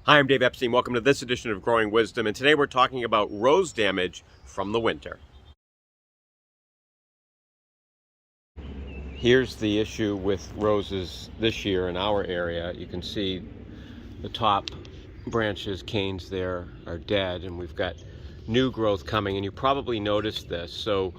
Hi, I'm Dave Epstein. Welcome to this edition of Growing Wisdom, and today we're talking about rose damage from the winter. Here's the issue with roses this year in our area. You can see the top branches, canes there are dead, and we've got new growth coming, and you probably noticed this. So,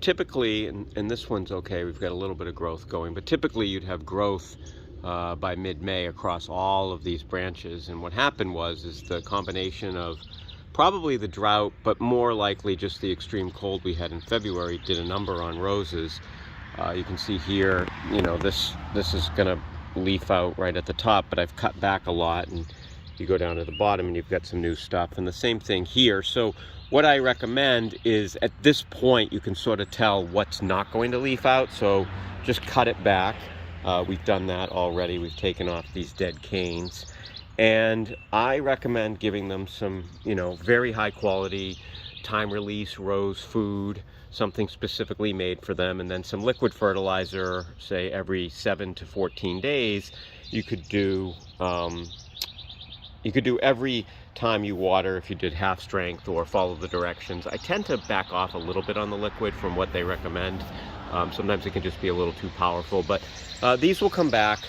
typically, and this one's okay, we've got a little bit of growth going, but typically you'd have growth by mid-May across all of these branches. And what happened is the combination of probably the drought, but more likely just the extreme cold we had in February did a number on roses. You can see here, this is going to leaf out right at the top, but I've cut back a lot, and you go down to the bottom and you've got some new stuff, and the same thing here. So what I recommend is at this point you can sort of tell what's not going to leaf out, so just cut it back. We've done that already. We've taken off these dead canes, and I recommend giving them some, very high quality time release rose food, something specifically made for them, and then some liquid fertilizer, say every 7 to 14 days. You could do every time you water, if you did half strength or follow the directions. I tend to back off a little bit on the liquid from what they recommend. Sometimes it can just be a little too powerful, but these will come back.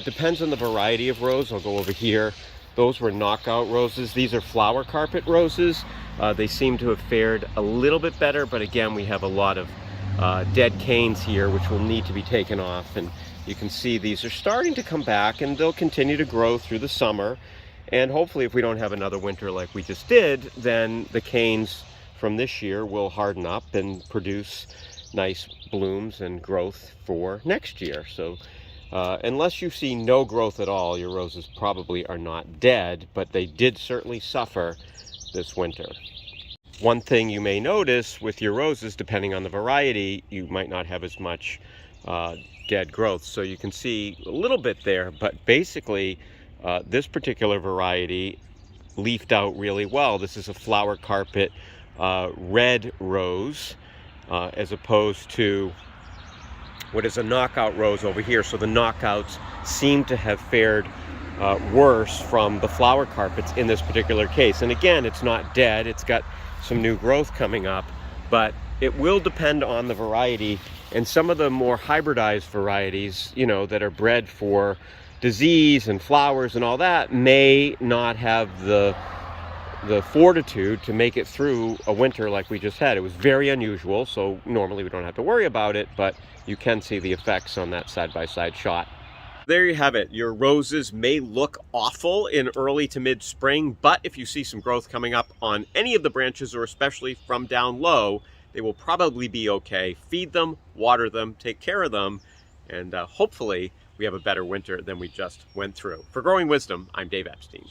Depends on the variety of rose. I'll go over here. Those were knockout roses. These are flower carpet roses. They seem to have fared a little bit better, but again, we have a lot of dead canes here, which will need to be taken off. And you can see these are starting to come back, and they'll continue to grow through the summer. And hopefully, if we don't have another winter like we just did, then the canes from this year will harden up and produce nice blooms and growth for next year. So unless you see no growth at all, your roses probably are not dead, but they did certainly suffer this winter. One thing you may notice with your roses, depending on the variety, you might not have as much dead growth. So you can see a little bit there, but basically this particular variety leafed out really well. This is a flower carpet red rose, as opposed to what is a knockout rose over here. So the knockouts seem to have fared worse from the flower carpets in this particular case. And again, it's not dead, it's got some new growth coming up, but it will depend on the variety. And some of the more hybridized varieties, that are bred for disease and flowers and all that, may not have the fortitude to make it through a winter like we just had. It was very unusual, so normally we don't have to worry about it, but you can see the effects on that side-by-side shot. There you have it. Your roses may look awful in early to mid-spring, but if you see some growth coming up on any of the branches, or especially from down low, they will probably be okay. Feed them, water them, take care of them, and hopefully we have a better winter than we just went through. For Growing Wisdom, I'm Dave Epstein.